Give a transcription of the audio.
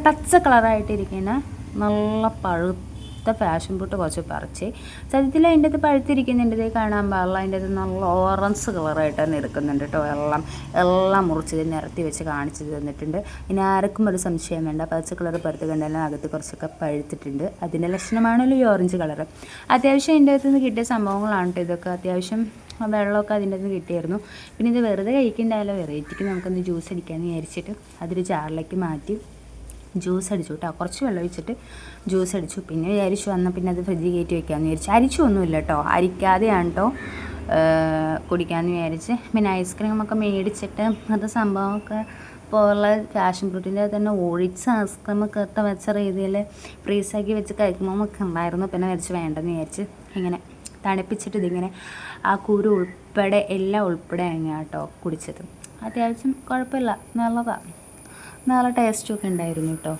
പച്ച കളറായിട്ടിരിക്കുന്ന നല്ല പഴുത്ത പാഷൻ ഫ്രൂട്ട് കുറച്ച് പറിച്ച്. സത്യത്തിൽ അതിൻ്റെ അത് പഴുത്തിരിക്കുന്നതിൻ്റെ കാണാൻ പാടില്ല. അതിൻ്റെ അത് നല്ല ഓറഞ്ച് കളറായിട്ട് തന്നെ എടുക്കുന്നുണ്ട് കേട്ടോ. എല്ലാം മുറിച്ച് നിരത്തി വെച്ച് കാണിച്ച് തന്നിട്ടുണ്ട്. ഇനി ആർക്കും ഒരു സംശയം വേണ്ട, പച്ച കളർ പഴുത്ത് കണ്ടാലും അകത്ത് കുറച്ചൊക്കെ പഴുത്തിട്ടുണ്ട്. അതിൻ്റെ ലക്ഷണമാണല്ലോ ഈ ഓറഞ്ച് കളറ്. അത്യാവശ്യം അതിൻ്റെ അകത്ത് നിന്ന് കിട്ടിയ സംഭവങ്ങളാണ് കേട്ടോ ഇതൊക്കെ. അത്യാവശ്യം വെള്ളമൊക്കെ അതിൻ്റെ അകത്ത് കിട്ടിയായിരുന്നു. പിന്നെ ഇത് വെറുതെ കഴിക്കണ്ടായാലോ, വെറൈറ്റിക്ക് നമുക്കൊന്ന് ജ്യൂസ് അടിക്കാമെന്ന് വിചാരിച്ചിട്ട് അതൊരു ജാറിലേക്ക് മാറ്റി ജ്യൂസ് അടിച്ചു കേട്ടോ. കുറച്ച് വെള്ളം ഒഴിച്ചിട്ട് ജ്യൂസ് അടിച്ചു. പിന്നെ വിചാരിച്ചു വന്നാൽ പിന്നെ അത് ഫ്രിഡ്ജിൽ കയറ്റി വയ്ക്കാമെന്ന് വിചാരിച്ചു. അരിച്ചൊന്നുമില്ല കേട്ടോ, അരിക്കാതെയാണ് കേട്ടോ കുടിക്കാമെന്ന് വിചാരിച്ച്. പിന്നെ ഐസ്ക്രീമൊക്കെ മേടിച്ചിട്ട് അത് സംഭവമൊക്കെ പോലുള്ള പാഷൻ ഫ്രൂട്ടിൻ്റെ തന്നെ ഒഴിച്ച് ഐസ്ക്രീമൊക്കെ ഇട്ട് വെച്ച രീതിയിൽ ഫ്രീസാക്കി വെച്ച് കഴിക്കുമ്പോൾ ഉണ്ടായിരുന്നു. പിന്നെ വിചാരിച്ച് വേണ്ടെന്ന് വിചാരിച്ച് ഇങ്ങനെ തണുപ്പിച്ചിട്ട് ഇതിങ്ങനെ ആ കുരു ഉൾപ്പെടെ എല്ലാം ഉൾപ്പെടെ അങ്ങനെ കേട്ടോ കുടിച്ചത്. അത്യാവശ്യം കുഴപ്പമില്ല, നല്ലതാണ്, നല്ല ടേസ്റ്റും ഒക്കെ ഉണ്ടായിരുന്നു കേട്ടോ.